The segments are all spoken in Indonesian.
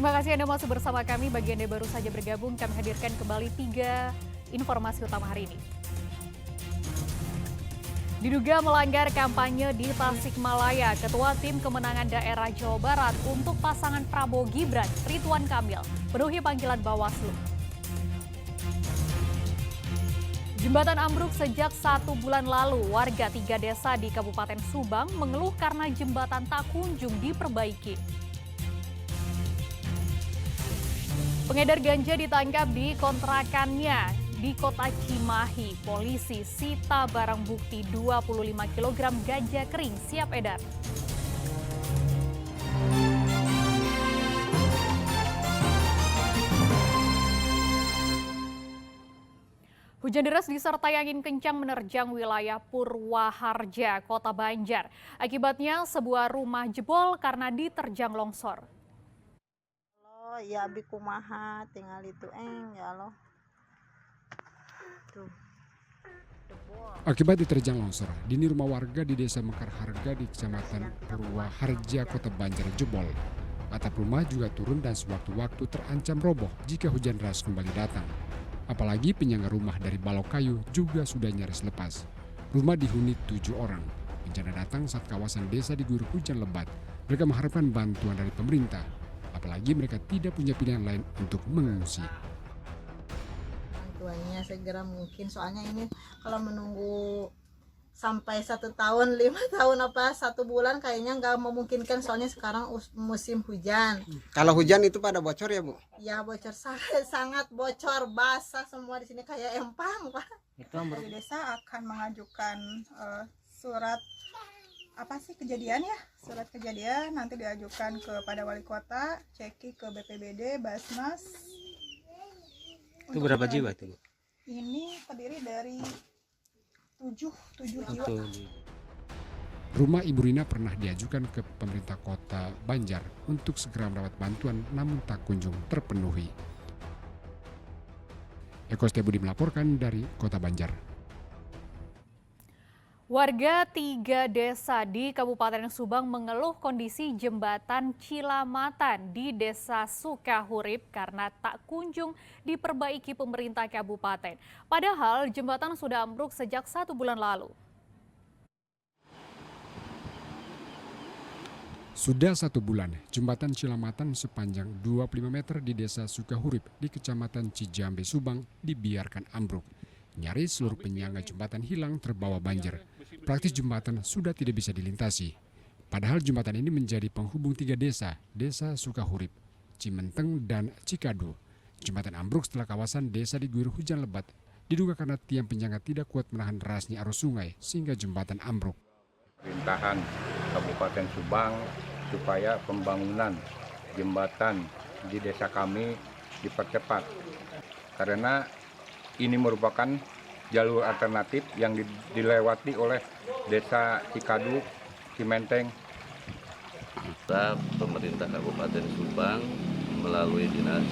Terima kasih Anda masih bersama kami. Bagi Anda baru saja bergabung, kami hadirkan kembali 3 informasi utama hari ini. Diduga melanggar kampanye di Tasikmalaya, Ketua Tim Kemenangan Daerah Jawa Barat untuk pasangan Prabowo Gibran, Ridwan Kamil, penuhi panggilan Bawaslu. Jembatan ambruk sejak 1 bulan lalu. Warga 3 desa di Kabupaten Subang mengeluh karena jembatan tak kunjung diperbaiki. Pengedar ganja ditangkap di kontrakannya di Kota Cimahi. Polisi sita barang bukti 25 kg ganja kering siap edar. Hujan deras disertai angin kencang menerjang wilayah Purwaharja, Kota Banjar. Akibatnya sebuah rumah jebol karena diterjang longsor. Oh ya abi kumaha tinggal itu ya Allah. Tuh. Akibat diterjang longsor, dinding rumah warga di Desa Mekar Harga di Kecamatan Purwaharja, Kota Banjar jebol. Atap rumah juga turun dan sewaktu-waktu terancam roboh jika hujan deras kembali datang. Apalagi penyangga rumah dari balok kayu juga sudah nyaris lepas. Rumah dihuni 7 orang. Bencana datang saat kawasan desa diguyur hujan lebat. Mereka mengharapkan bantuan dari pemerintah. Apalagi mereka tidak punya pilihan lain untuk mengungsi. Bantuannya segera mungkin, soalnya ini kalau menunggu sampai 1 tahun, 5 tahun apa 1 bulan kayaknya nggak memungkinkan, soalnya sekarang musim hujan. Kalau hujan itu pada bocor ya Bu? Ya bocor, sangat bocor, basah semua di sini kayak empang Pak. Dari desa akan mengajukan surat kejadian ya, surat kejadian nanti diajukan kepada wali kota, ceki ke BPBD, Basnas. Itu berapa jiwa itu Bu? Ini terdiri dari 7 jiwa. Rumah Ibu Rina pernah diajukan ke pemerintah Kota Banjar untuk segera mendapat bantuan, namun tak kunjung terpenuhi. Eko Stebudi melaporkan dari Kota Banjar. Warga 3 desa di Kabupaten Subang mengeluh kondisi jembatan Cilamatan di Desa Sukahurip karena tak kunjung diperbaiki pemerintah kabupaten. Padahal jembatan sudah ambruk sejak 1 bulan lalu. Sudah 1 bulan, jembatan Cilamatan sepanjang 25 meter di Desa Sukahurip di Kecamatan Cijambe, Subang dibiarkan ambruk. Nyaris seluruh penyangga jembatan hilang terbawa banjir. Praktis jembatan sudah tidak bisa dilintasi. Padahal jembatan ini menjadi penghubung 3 desa, Desa Sukahurip, Cimenteng, dan Cikadu. Jembatan ambruk setelah kawasan desa diguyur hujan lebat, diduga karena tiang penyangga tidak kuat menahan derasnya arus sungai sehingga jembatan ambruk. Pemerintahan Kabupaten Subang supaya pembangunan jembatan di desa kami dipercepat, karena ini merupakan jalur alternatif yang dilewati oleh Desa Cikadu, Cimenteng. Pemerintah Kabupaten Subang melalui dinas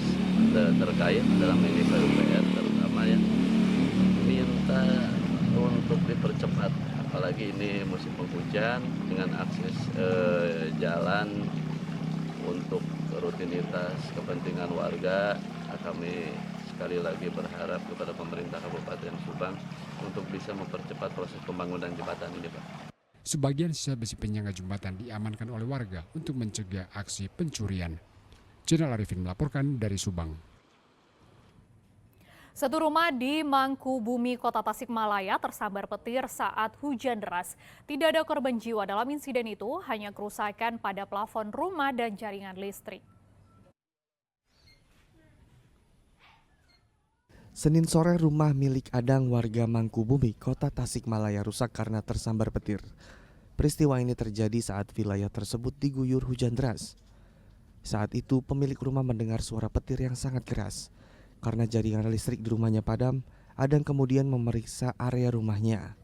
terkait dalam ini PUPR terutama ya minta untuk dipercepat, apalagi ini musim penghujan dengan akses jalan untuk rutinitas kepentingan warga. Kami sekali lagi berharap kepada pemerintah Kabupaten Subang untuk bisa mempercepat proses pembangunan jembatan ini, Pak. Sebagian sisa besi penyangga jembatan diamankan oleh warga untuk mencegah aksi pencurian. Jenderal Arifin melaporkan dari Subang. Satu rumah di Mangkubumi, Kota Tasikmalaya tersambar petir saat hujan deras. Tidak ada korban jiwa dalam insiden itu, hanya kerusakan pada plafon rumah dan jaringan listrik. Senin sore rumah milik Adang warga Mangkubumi, Kota Tasikmalaya rusak karena tersambar petir. Peristiwa ini terjadi saat wilayah tersebut diguyur hujan deras. Saat itu pemilik rumah mendengar suara petir yang sangat keras. Karena jaringan listrik di rumahnya padam, Adang kemudian memeriksa area rumahnya.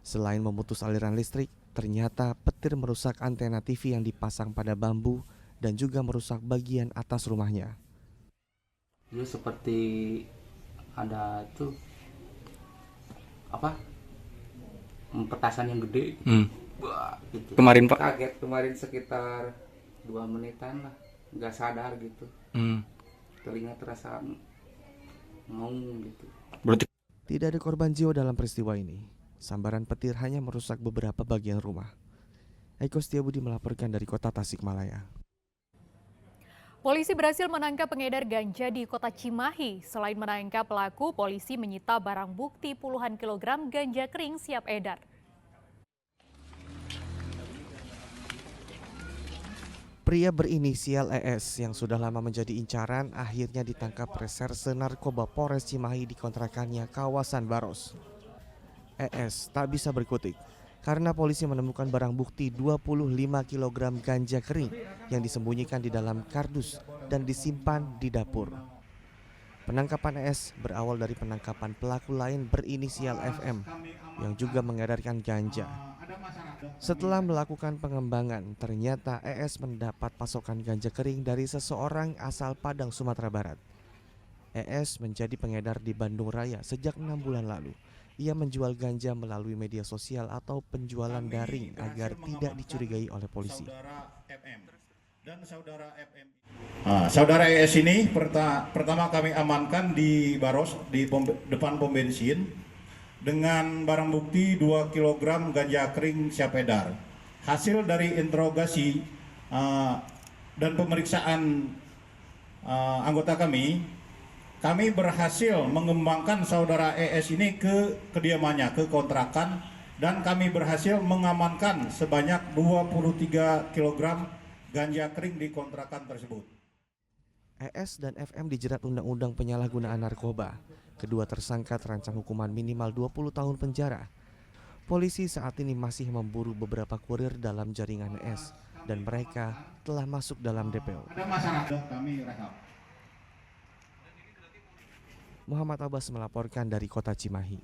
Selain memutus aliran listrik, ternyata petir merusak antena TV yang dipasang pada bambu dan juga merusak bagian atas rumahnya. Ini seperti ada tuh petasan yang gede. Wah, gitu. Kemarin Pak? Kaget kemarin sekitar 2 menitan lah. nggak sadar gitu. Telinga terasa ngaung gitu. Tidak ada korban jiwa dalam peristiwa ini. Sambaran petir hanya merusak beberapa bagian rumah. Eko Setiabudi melaporkan dari kota Tasikmalaya. Polisi berhasil menangkap pengedar ganja di kota Cimahi. Selain menangkap pelaku, polisi menyita barang bukti puluhan kilogram ganja kering siap edar. Pria berinisial ES yang sudah lama menjadi incaran akhirnya ditangkap Reserse Narkoba Polres Cimahi di kontrakannya kawasan Baros. ES tak bisa berkutik karena polisi menemukan barang bukti 25 kg ganja kering yang disembunyikan di dalam kardus dan disimpan di dapur. Penangkapan ES berawal dari penangkapan pelaku lain berinisial FM yang juga mengedarkan ganja. Setelah melakukan pengembangan, ternyata ES mendapat pasokan ganja kering dari seseorang asal Padang, Sumatera Barat. ES menjadi pengedar di Bandung Raya sejak 6 bulan lalu. Ia menjual ganja melalui media sosial atau penjualan daring agar tidak dicurigai oleh polisi. Saudara ES ini pertama kami amankan di Baros di depan pom bensin dengan barang bukti 2 kg ganja kering siap edar. Hasil dari interogasi dan pemeriksaan anggota kami berhasil mengembangkan saudara ES ini ke kediamannya, ke kontrakan, dan kami berhasil mengamankan sebanyak 23 kg ganja kering di kontrakan tersebut. ES dan FM dijerat Undang-Undang Penyalahgunaan Narkoba. Kedua tersangka terancam hukuman minimal 20 tahun penjara. Polisi saat ini masih memburu beberapa kurir dalam jaringan ES dan mereka telah masuk dalam DPO. Ada masyarakat kami rehab. Muhammad Abbas melaporkan dari kota Cimahi.